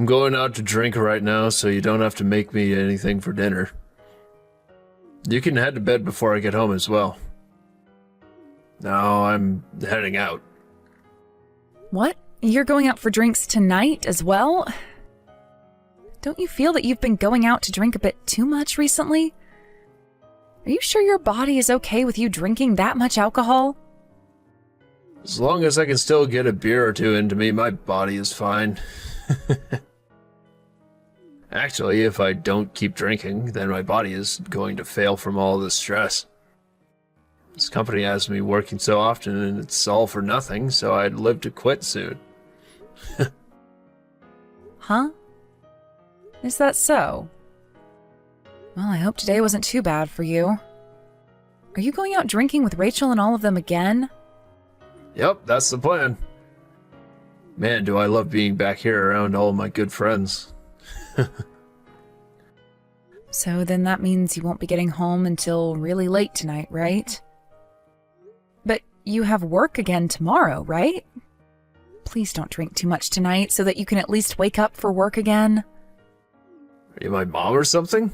I'm going out to drink right now, so you don't have to make me anything for dinner. You can head to bed before I get home as well. No, I'm heading out. What? You're going out for drinks tonight as well? Don't you feel that you've been going out to drink a bit too much recently? Are you sure your body is okay with you drinking that much alcohol? As long as I can still get a beer or two into me, my body is fine. Actually, if I don't keep drinking, then my body is going to fail from all this stress. This company has me working so often and it's all for nothing, so I'd live to quit soon. Huh? Is that so? Well, I hope today wasn't too bad for you. Are you going out drinking with Rachel and all of them again? Yep, that's the plan. Man, do I love being back here around all my good friends. So then that means you won't be getting home until really late tonight, right? But you have work again tomorrow, right? Please don't drink too much tonight so that you can at least wake up for work again. Are you my mom or something?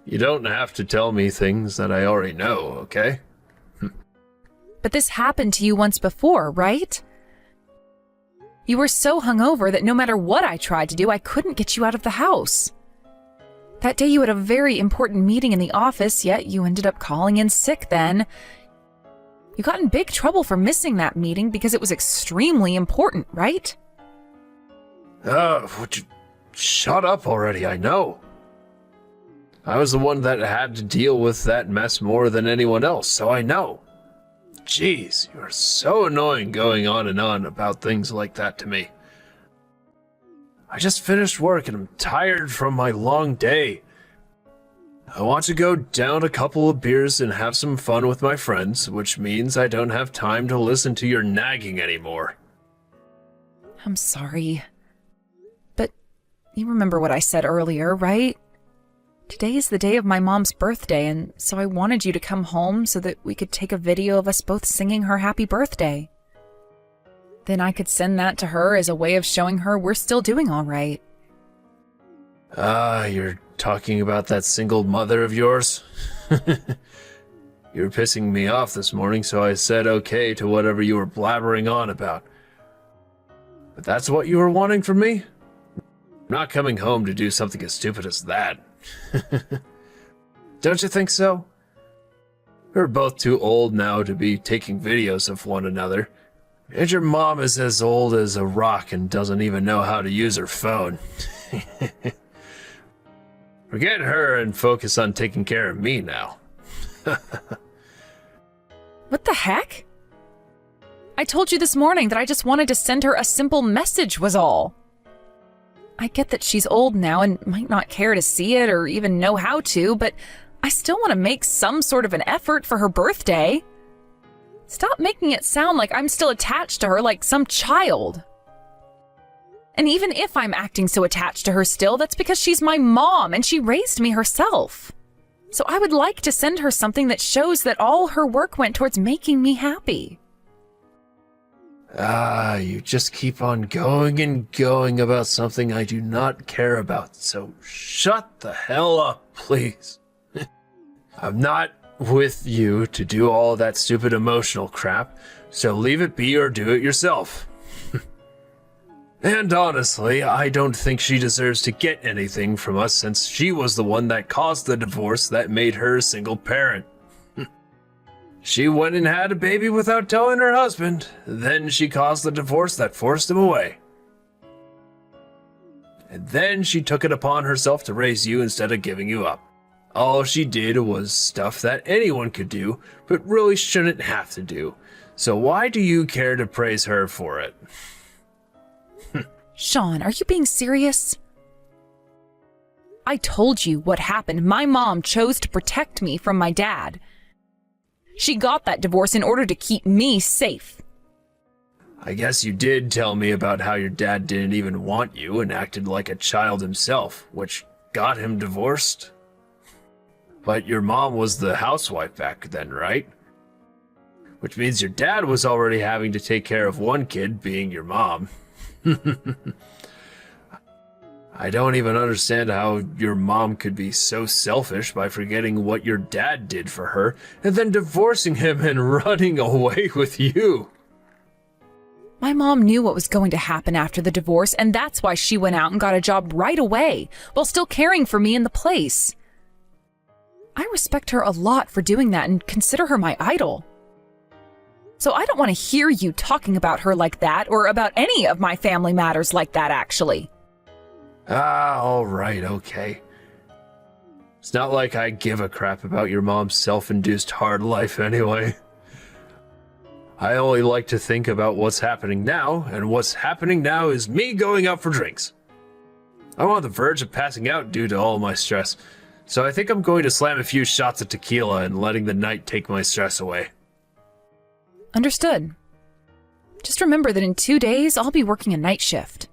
You don't have to tell me things that I already know, okay? But this happened to you once before, right? You were so hungover that no matter what I tried to do, I couldn't get you out of the house. That day you had a very important meeting in the office, yet you ended up calling in sick then. You got in big trouble for missing that meeting because it was extremely important, right? Would you shut up already, I know. I was the one that had to deal with that mess more than anyone else, so I know. Jeez, you're so annoying going on and on about things like that to me. I just finished work and I'm tired from my long day. I want to go down a couple of beers and have some fun with my friends, which means I don't have time to listen to your nagging anymore. I'm sorry. But you remember what I said earlier, right? Today is the day of my mom's birthday, and so I wanted you to come home so that we could take a video of us both singing her happy birthday. Then I could send that to her as a way of showing her we're still doing all right. You're talking about that single mother of yours? You were pissing me off this morning, so I said okay to whatever you were blabbering on about. But that's what you were wanting from me? I'm not coming home to do something as stupid as that. Don't you think so? We're both too old now to be taking videos of one another. And your mom is as old as a rock and doesn't even know how to use her phone. Forget her and focus on taking care of me now. What the heck? I told you this morning that I just wanted to send her a simple message was all. I get that she's old now and might not care to see it or even know how to, but I still want to make some sort of an effort for her birthday. Stop making it sound like I'm still attached to her like some child. And even if I'm acting so attached to her still, that's because she's my mom and she raised me herself. So I would like to send her something that shows that all her work went towards making me happy. You just keep on going and going about something I do not care about, so shut the hell up, please. I'm not with you to do all that stupid emotional crap, so leave it be or do it yourself. And honestly, I don't think she deserves to get anything from us since she was the one that caused the divorce that made her a single parent. She went and had a baby without telling her husband. Then she caused the divorce that forced him away. And then she took it upon herself to raise you instead of giving you up. All she did was stuff that anyone could do, but really shouldn't have to do. So why do you care to praise her for it? Sean, are you being serious? I told you what happened. My mom chose to protect me from my dad. She got that divorce in order to keep me safe. I guess you did tell me about how your dad didn't even want you and acted like a child himself, which got him divorced. But your mom was the housewife back then, right? Which means your dad was already having to take care of one kid, being your mom. I don't even understand how your mom could be so selfish by forgetting what your dad did for her and then divorcing him and running away with you. My mom knew what was going to happen after the divorce, and that's why she went out and got a job right away, while still caring for me in the place. I respect her a lot for doing that and consider her my idol. So I don't want to hear you talking about her like that, or about any of my family matters like that, actually. All right, okay. It's not like I give a crap about your mom's self-induced hard life anyway. I only like to think about what's happening now, and what's happening now is me going out for drinks. I'm on the verge of passing out due to all my stress, so I think I'm going to slam a few shots of tequila and letting the night take my stress away. Understood. Just remember that in 2 days, I'll be working a night shift.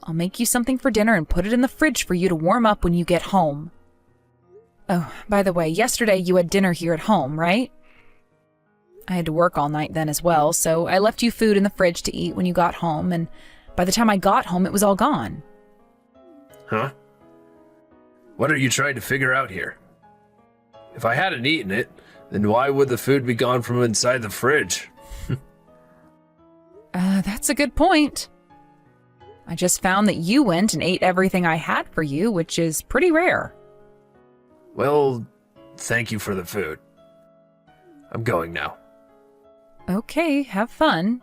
I'll make you something for dinner and put it in the fridge for you to warm up when you get home. Oh, by the way, yesterday you had dinner here at home, right? I had to work all night then as well, so I left you food in the fridge to eat when you got home, and by the time I got home, it was all gone. Huh? What are you trying to figure out here? If I hadn't eaten it, then why would the food be gone from inside the fridge? That's a good point. I just found that you went and ate everything I had for you, which is pretty rare. Well, thank you for the food. I'm going now. Okay, have fun.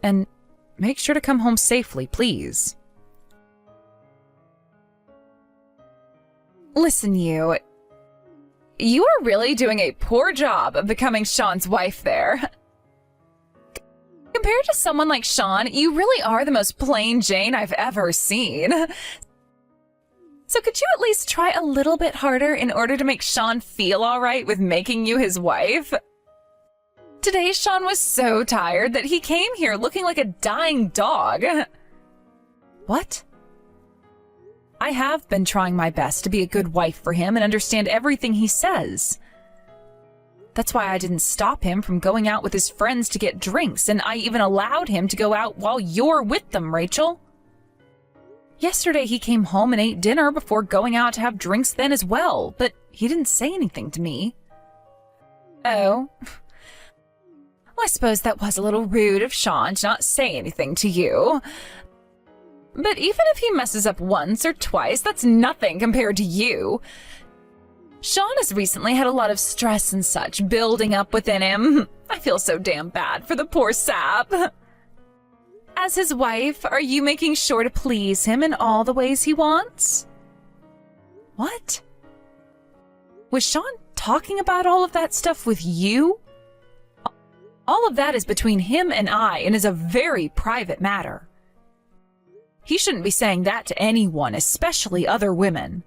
And make sure to come home safely, please. Listen, you are really doing a poor job of becoming Sean's wife there. Compared to someone like Sean, you really are the most plain Jane I've ever seen. So could you at least try a little bit harder in order to make Sean feel all right with making you his wife? Today, Sean was so tired that he came here looking like a dying dog. What? I have been trying my best to be a good wife for him and understand everything he says. That's why I didn't stop him from going out with his friends to get drinks, and I even allowed him to go out while you're with them, Rachel. Yesterday he came home and ate dinner before going out to have drinks then as well, but he didn't say anything to me. Oh. I suppose that was a little rude of Sean to not say anything to you. But even if he messes up once or twice, that's nothing compared to you. Sean has recently had a lot of stress and such building up within him. I feel so damn bad for the poor sap. As his wife, are you making sure to please him in all the ways he wants? What? Was Sean talking about all of that stuff with you? All of that is between him and I and is a very private matter. He shouldn't be saying that to anyone, especially other women.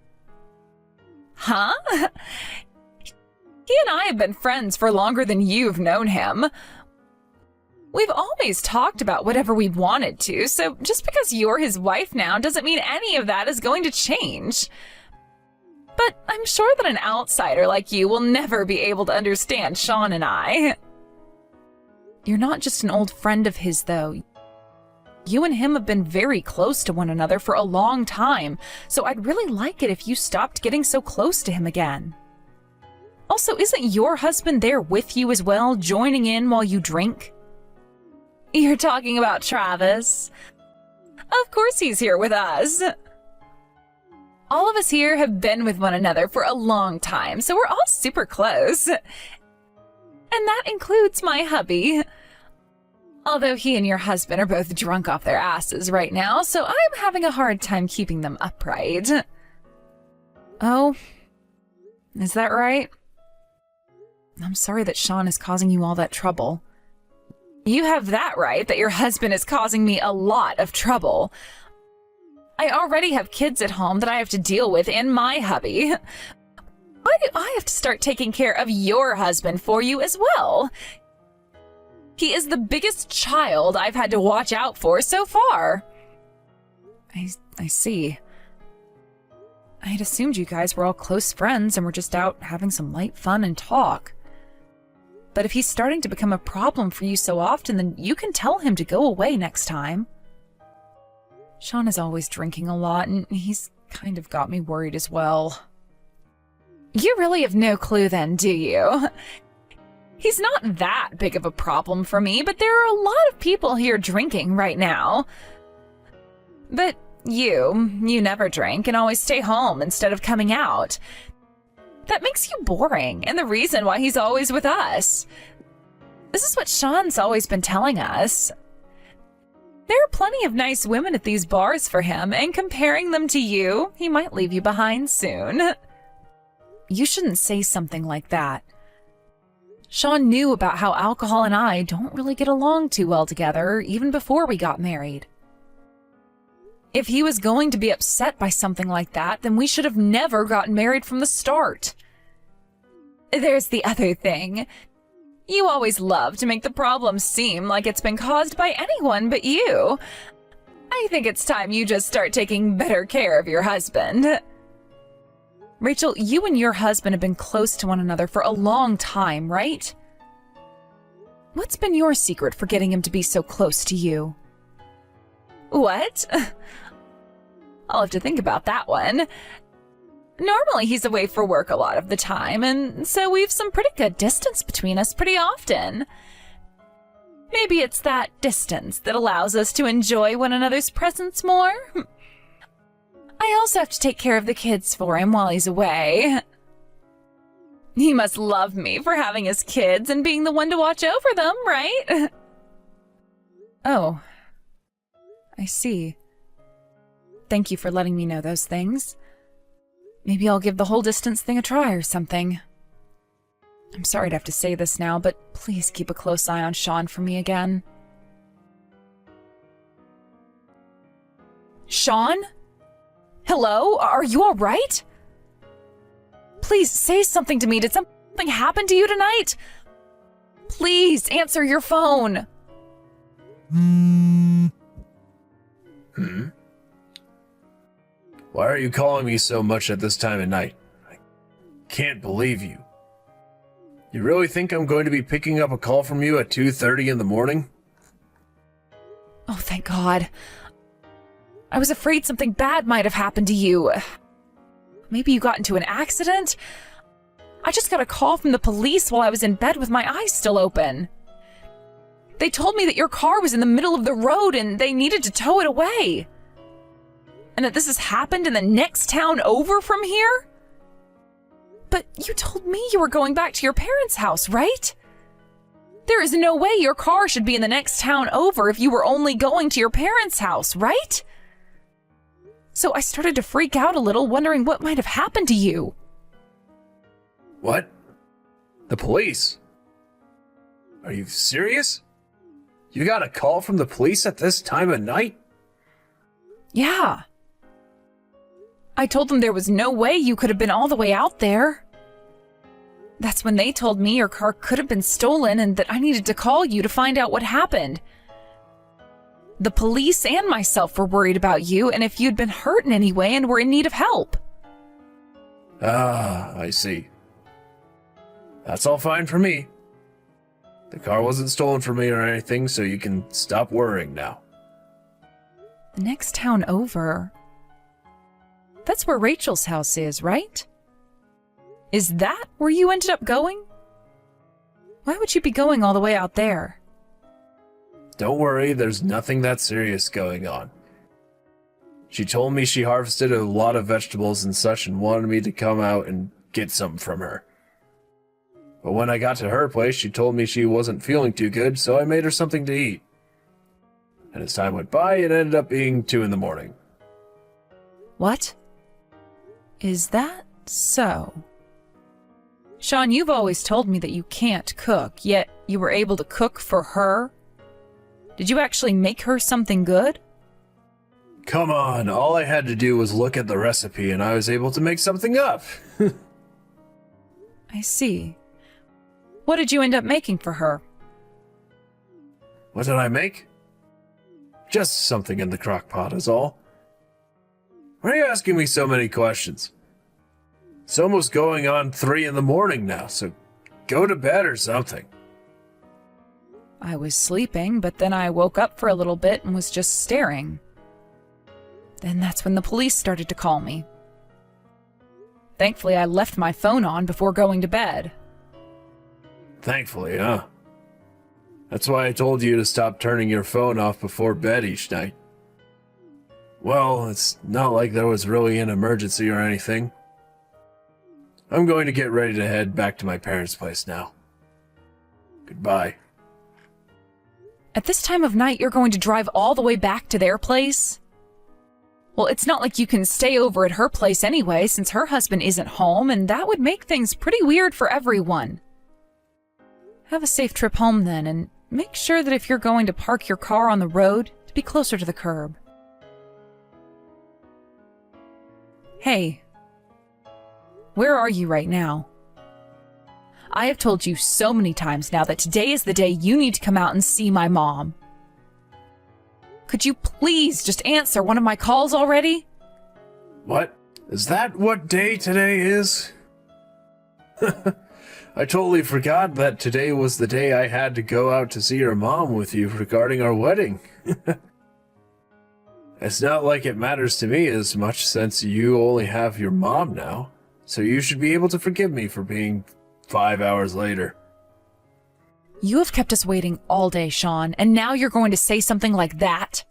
Huh? He and I have been friends for longer than you've known him. We've always talked about whatever we wanted to, so just because you're his wife now doesn't mean any of that is going to change. But I'm sure that an outsider like you will never be able to understand Sean and I. You're not just an old friend of his, though. You and him have been very close to one another for a long time, so I'd really like it if you stopped getting so close to him again. Also, isn't your husband there with you as well, joining in while you drink? You're talking about Travis. Of course he's here with us. All of us here have been with one another for a long time, so we're all super close. And that includes my hubby. Although he and your husband are both drunk off their asses right now, so I'm having a hard time keeping them upright. Oh, is that right? I'm sorry that Sean is causing you all that trouble. You have that right, that your husband is causing me a lot of trouble. I already have kids at home that I have to deal with and my hubby. Why do I have to start taking care of your husband for you as well? He is the biggest child I've had to watch out for so far. I see. I had assumed you guys were all close friends and were just out having some light fun and talk. But if he's starting to become a problem for you so often, then you can tell him to go away next time. Sean is always drinking a lot, and he's kind of got me worried as well. You really have no clue then, do you? He's not that big of a problem for me, but there are a lot of people here drinking right now. But you never drink and always stay home instead of coming out. That makes you boring, and the reason why he's always with us. This is what Sean's always been telling us. There are plenty of nice women at these bars for him, and comparing them to you, he might leave you behind soon. You shouldn't say something like that. Sean knew about how alcohol and I don't really get along too well together, even before we got married. If he was going to be upset by something like that, then we should have never gotten married from the start. There's the other thing. You always love to make the problem seem like it's been caused by anyone but you. I think it's time you just start taking better care of your husband. Rachel, you and your husband have been close to one another for a long time, right? What's been your secret for getting him to be so close to you? What? I'll have to think about that one. Normally he's away for work a lot of the time, and so we've some pretty good distance between us pretty often. Maybe it's that distance that allows us to enjoy one another's presence more. I also have to take care of the kids for him while he's away. He must love me for having his kids and being the one to watch over them, right? Oh, I see. Thank you for letting me know those things. Maybe I'll give the whole distance thing a try or something. I'm sorry to have to say this now, but please keep a close eye on Sean for me again. Sean? Hello? Are you all right? Please say something to me. Did something happen to you tonight? Please answer your phone. Why are you calling me so much at this time of night? I can't believe you. You really think I'm going to be picking up a call from you at 2:30 in the morning? Oh, thank God. I was afraid something bad might have happened to you. Maybe you got into an accident? I just got a call from the police while I was in bed with my eyes still open. They told me that your car was in the middle of the road and they needed to tow it away. And that this has happened in the next town over from here? But you told me you were going back to your parents' house, right? There is no way your car should be in the next town over if you were only going to your parents' house, right? So I started to freak out a little, wondering what might have happened to you. What? The police? Are you serious? You got a call from the police at this time of night? Yeah. I told them there was no way you could have been all the way out there. That's when they told me your car could have been stolen and that I needed to call you to find out what happened. The police and myself were worried about you and if you'd been hurt in any way and were in need of help. Ah, I see. That's all fine for me. The car wasn't stolen from me or anything, so you can stop worrying now. The next town over. That's where Rachel's house is, right? Is that where you ended up going? Why would you be going all the way out there? Don't worry, there's nothing that serious going on. She told me she harvested a lot of vegetables and such and wanted me to come out and get some from her. But when I got to her place, she told me she wasn't feeling too good, so I made her something to eat. And as time went by, it ended up being 2 in the morning. What? Is that so? Sean, you've always told me that you can't cook, yet you were able to cook for her? Did you actually make her something good? Come on, all I had to do was look at the recipe and I was able to make something up. I see. What did you end up making for her? What did I make? Just something in the crock pot is all. Why are you asking me so many questions? It's almost going on 3 in the morning now, so go to bed or something. I was sleeping, but then I woke up for a little bit and was just staring. Then that's when the police started to call me. Thankfully, I left my phone on before going to bed. Thankfully, huh? That's why I told you to stop turning your phone off before bed each night. Well, it's not like there was really an emergency or anything. I'm going to get ready to head back to my parents' place now. Goodbye. At this time of night, you're going to drive all the way back to their place? Well, it's not like you can stay over at her place anyway, since her husband isn't home, and that would make things pretty weird for everyone. Have a safe trip home then, and make sure that if you're going to park your car on the road, to be closer to the curb. Hey, where are you right now? I have told you so many times now that today is the day you need to come out and see my mom. Could you please just answer one of my calls already? What? Is that what day today is? I totally forgot that today was the day I had to go out to see your mom with you regarding our wedding. It's not like it matters to me as much since you only have your mom now, so you should be able to forgive me for being 5 hours later. You have kept us waiting all day, Sean, and now you're going to say something like that?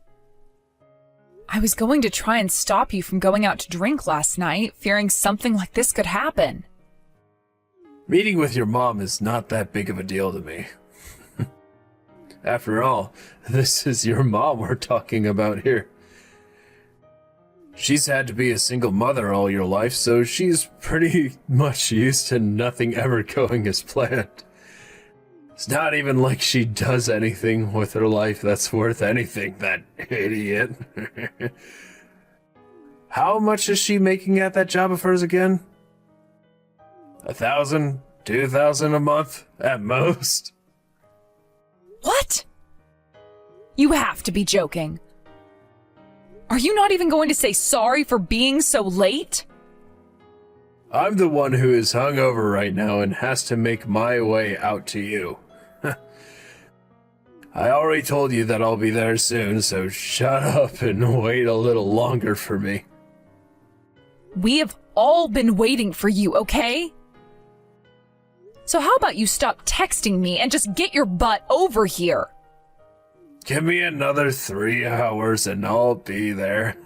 I was going to try and stop you from going out to drink last night, fearing something like this could happen. Meeting with your mom is not that big of a deal to me. After all, this is your mom we're talking about here. She's had to be a single mother all your life, so she's pretty much used to nothing ever going as planned. It's not even like she does anything with her life that's worth anything, that idiot. How much is she making at that job of hers again? 1,000, 2,000 a month at most? What? You have to be joking. Are you not even going to say sorry for being so late? I'm the one who is hungover right now and has to make my way out to you. I already told you that I'll be there soon, so shut up and wait a little longer for me. We have all been waiting for you, okay? So how about you stop texting me and just get your butt over here? Give me another 3 hours and I'll be there.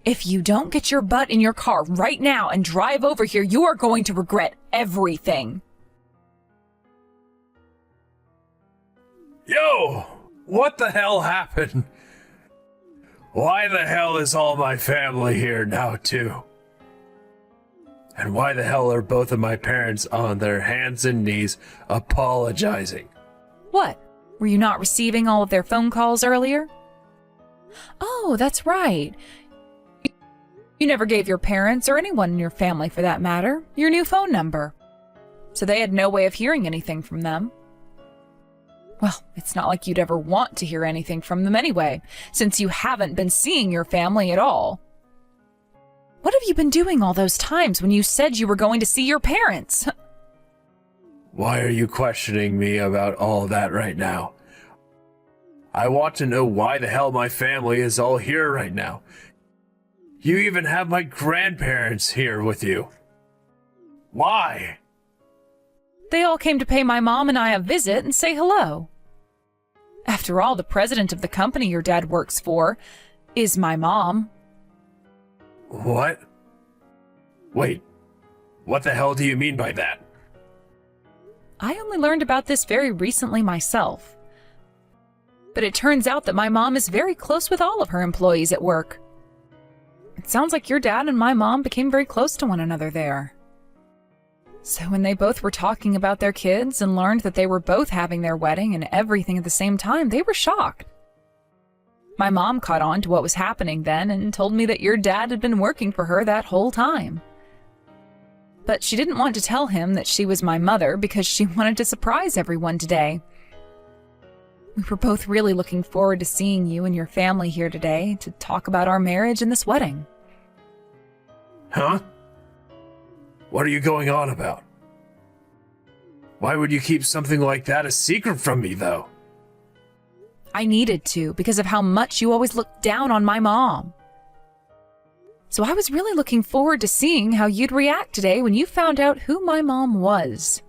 If you don't get your butt in your car right now and drive over here, you are going to regret everything. Yo! What the hell happened? Why the hell is all my family here now, too? And why the hell are both of my parents on their hands and knees apologizing? What? Were you not receiving all of their phone calls earlier? Oh, that's right. You never gave your parents, or anyone in your family for that matter, your new phone number. So they had no way of hearing anything from them. Well, it's not like you'd ever want to hear anything from them anyway, since you haven't been seeing your family at all. What have you been doing all those times when you said you were going to see your parents? Why are you questioning me about all that right now? I want to know why the hell my family is all here right now. You even have my grandparents here with you. Why? They all came to pay my mom and I a visit and say hello. After all, the president of the company your dad works for is my mom. What? Wait, what the hell do you mean by that? I only learned about this very recently myself. But it turns out that my mom is very close with all of her employees at work. It sounds like your dad and my mom became very close to one another there. So when they both were talking about their kids and learned that they were both having their wedding and everything at the same time, they were shocked. My mom caught on to what was happening then and told me that your dad had been working for her that whole time. But she didn't want to tell him that she was my mother because she wanted to surprise everyone today. We were both really looking forward to seeing you and your family here today to talk about our marriage and this wedding. Huh? What are you going on about? Why would you keep something like that a secret from me, though? I needed to because of how much you always looked down on my mom. So I was really looking forward to seeing how you'd react today when you found out who my mom was.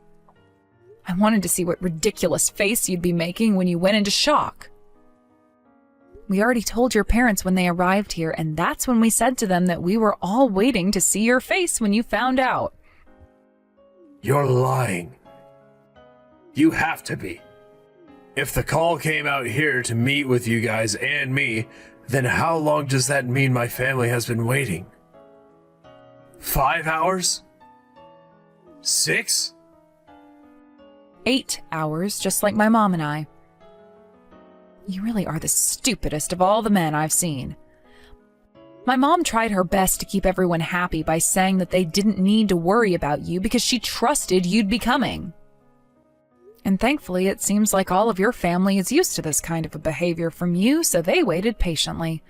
I wanted to see what ridiculous face you'd be making when you went into shock. We already told your parents when they arrived here, and that's when we said to them that we were all waiting to see your face when you found out. You're lying. You have to be. If the call came out here to meet with you guys and me, then how long does that mean my family has been waiting? 5 hours? 6? 8 hours, just like my mom and I. You really are the stupidest of all the men I've seen. My mom tried her best to keep everyone happy by saying that they didn't need to worry about you because she trusted you'd be coming. And thankfully, it seems like all of your family is used to this kind of a behavior from you, so they waited patiently.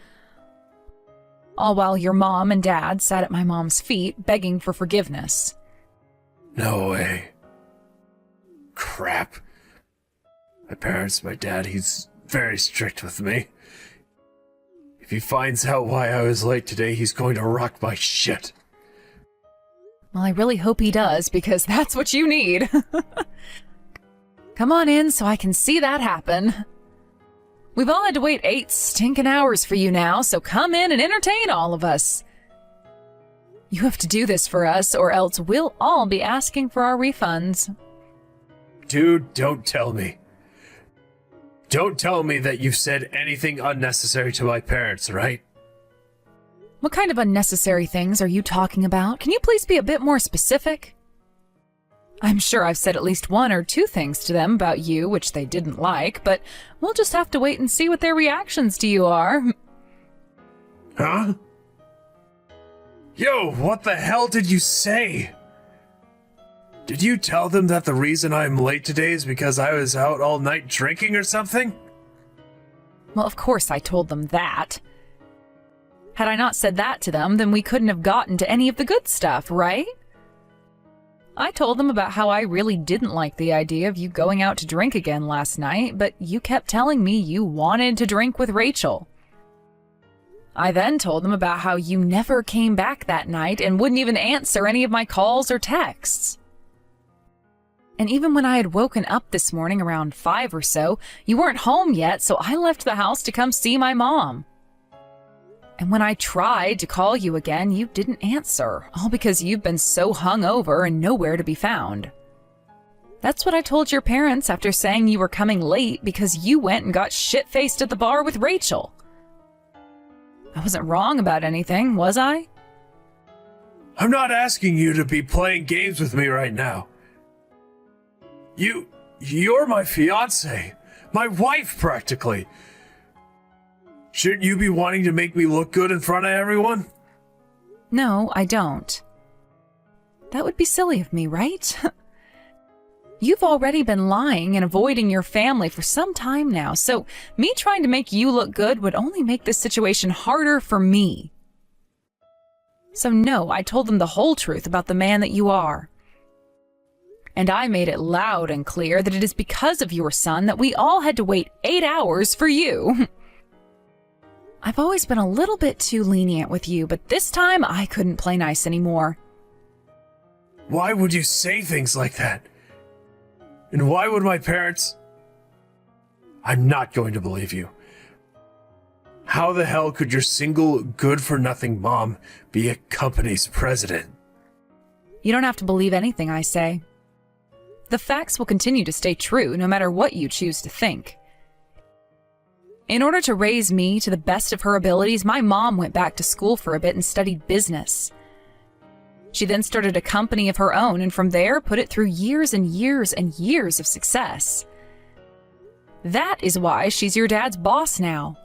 All while your mom and dad sat at my mom's feet, begging for forgiveness. No way. Crap. My dad, he's very strict with me. If he finds out why I was late today, he's going to rock my shit. Well, I really hope he does, because that's what you need. Come on in so I can see that happen. We've all had to wait 8 stinking hours for you now, so come in and entertain all of us. You have to do this for us, or else we'll all be asking for our refunds. Dude, don't tell me. Don't tell me that you've said anything unnecessary to my parents, right? What kind of unnecessary things are you talking about? Can you please be a bit more specific? I'm sure I've said at least 1 or 2 things to them about you, which they didn't like, but we'll just have to wait and see what their reactions to you are. Huh? Yo, what the hell did you say? Did you tell them that the reason I'm late today is because I was out all night drinking or something? Well, of course I told them that. Had I not said that to them, then we couldn't have gotten to any of the good stuff, right? I told them about how I really didn't like the idea of you going out to drink again last night, but you kept telling me you wanted to drink with Rachel. I then told them about how you never came back that night and wouldn't even answer any of my calls or texts. And even when I had woken up this morning around 5 or so, you weren't home yet, so I left the house to come see my mom. And when I tried to call you again, you didn't answer, all because you've been so hungover and nowhere to be found. That's what I told your parents after saying you were coming late because you went and got shit-faced at the bar with Rachel. I wasn't wrong about anything, was I? I'm not asking you to be playing games with me right now. You're my fiancé, my wife practically. Shouldn't you be wanting to make me look good in front of everyone? No, I don't. That would be silly of me, right? You've already been lying and avoiding your family for some time now, so me trying to make you look good would only make this situation harder for me. So no, I told them the whole truth about the man that you are. And I made it loud and clear that it is because of your son that we all had to wait 8 hours for you. I've always been a little bit too lenient with you, but this time I couldn't play nice anymore. Why would you say things like that? And why would my parents... I'm not going to believe you. How the hell could your single, good-for-nothing mom be a company's president? You don't have to believe anything I say. The facts will continue to stay true no matter what you choose to think. In order to raise me to the best of her abilities, my mom went back to school for a bit and studied business. She then started a company of her own, and from there put it through years and years and years of success. That is why she's your dad's boss now.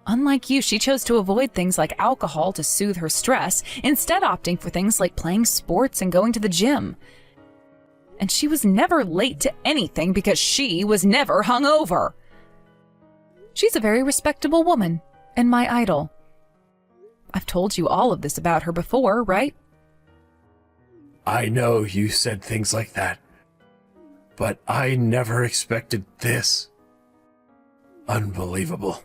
Unlike you, she chose to avoid things like alcohol to soothe her stress, instead opting for things like playing sports and going to the gym. And she was never late to anything because she was never hungover. She's a very respectable woman, and my idol. I've told you all of this about her before, right? I know you said things like that, but I never expected this. Unbelievable.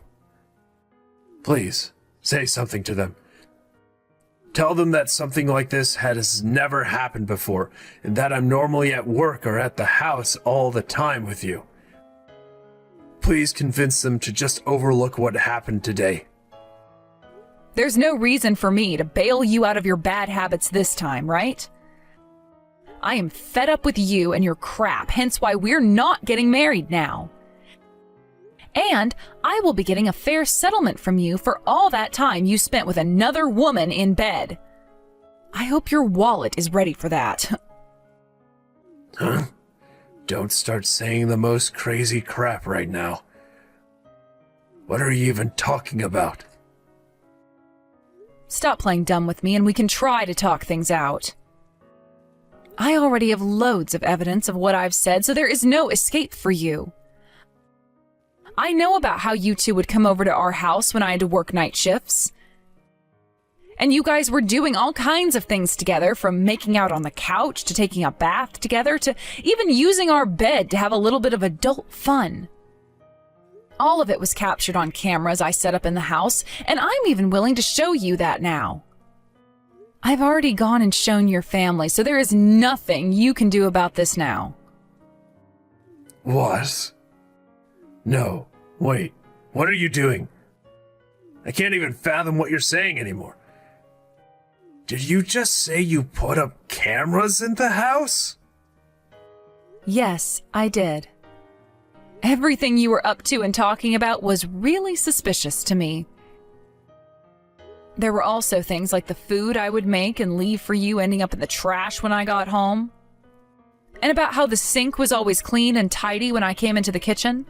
Please, say something to them. Tell them that something like this has never happened before, and that I'm normally at work or at the house all the time with you. Please convince them to just overlook what happened today. There's no reason for me to bail you out of your bad habits this time, right? I am fed up with you and your crap, hence why we're not getting married now. And I will be getting a fair settlement from you for all that time you spent with another woman in bed. I hope your wallet is ready for that. Huh? Don't start saying the most crazy crap right now. What are you even talking about? Stop playing dumb with me and we can try to talk things out. I already have loads of evidence of what I've said, so there is no escape for you. I know about how you two would come over to our house when I had to work night shifts. And you guys were doing all kinds of things together, from making out on the couch to taking a bath together to even using our bed to have a little bit of adult fun. All of it was captured on cameras I set up in the house, and I'm even willing to show you that now. I've already gone and shown your family, so there is nothing you can do about this now. What? No, wait, what are you doing? I can't even fathom what you're saying anymore. Did you just say you put up cameras in the house? Yes, I did. Everything you were up to and talking about was really suspicious to me. There were also things like the food I would make and leave for you ending up in the trash when I got home. And about how the sink was always clean and tidy when I came into the kitchen.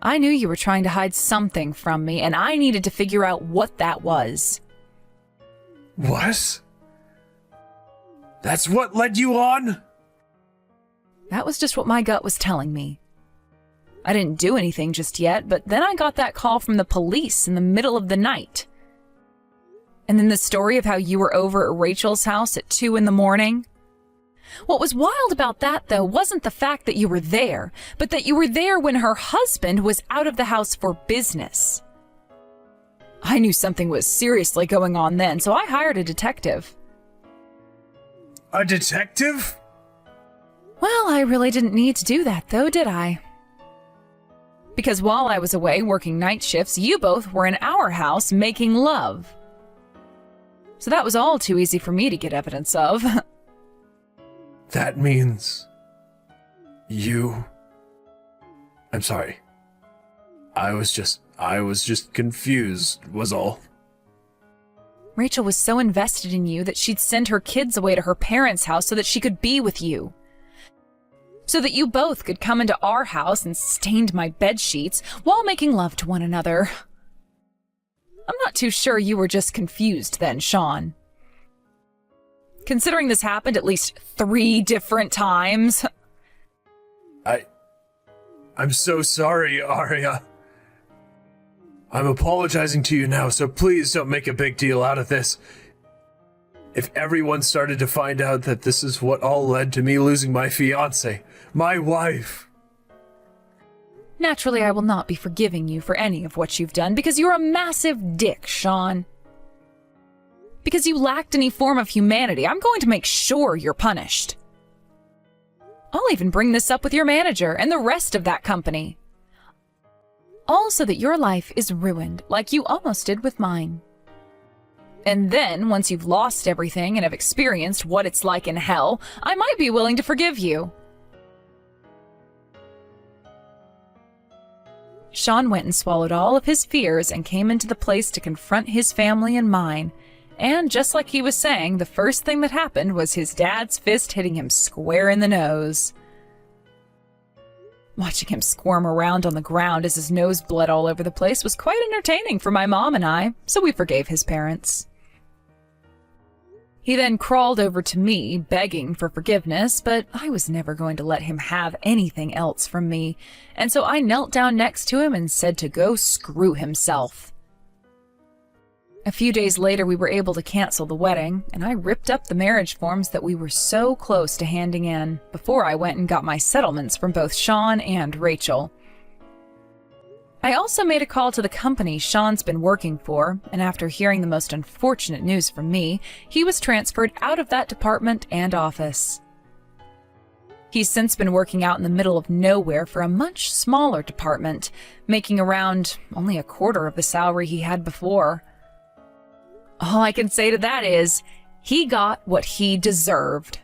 I knew you were trying to hide something from me, and I needed to figure out what that was. What? That's what led you on? That was just what my gut was telling me. I didn't do anything just yet, but then I got that call from the police in the middle of the night. And then the story of how you were over at Rachel's house at 2 a.m. What was wild about that, though, wasn't the fact that you were there, but that you were there when her husband was out of the house for business. I knew something was seriously going on then, so I hired a detective. A detective? Well, I really didn't need to do that, though, did I? Because while I was away working night shifts, you both were in our house making love. So that was all too easy for me to get evidence of. That means... you... I'm sorry. I was just confused, was all. Rachel was so invested in you that she'd send her kids away to her parents' house so that she could be with you. So that you both could come into our house and stained my bed sheets while making love to one another. I'm not too sure you were just confused then, Sean. Considering this happened at least 3 different times. I'm so sorry, Arya. I'm apologizing to you now, so please don't make a big deal out of this. If everyone started to find out that this is what all led to me losing my fiancé, my wife... Naturally, I will not be forgiving you for any of what you've done because you're a massive dick, Sean. Because you lacked any form of humanity, I'm going to make sure you're punished. I'll even bring this up with your manager and the rest of that company. All so that your life is ruined, like you almost did with mine. And then, once you've lost everything and have experienced what it's like in hell, I might be willing to forgive you. Sean went and swallowed all of his fears and came into the place to confront his family and mine. And just like he was saying, the first thing that happened was his dad's fist hitting him square in the nose. Watching him squirm around on the ground as his nose bled all over the place was quite entertaining for my mom and I, so we forgave his parents. He then crawled over to me, begging for forgiveness, but I was never going to let him have anything else from me, and so I knelt down next to him and said to go screw himself. A few days later, we were able to cancel the wedding, and I ripped up the marriage forms that we were so close to handing in before I went and got my settlements from both Sean and Rachel. I also made a call to the company Sean's been working for, and after hearing the most unfortunate news from me, he was transferred out of that department and office. He's since been working out in the middle of nowhere for a much smaller department, making around only a quarter of the salary he had before. All I can say to that is, he got what he deserved.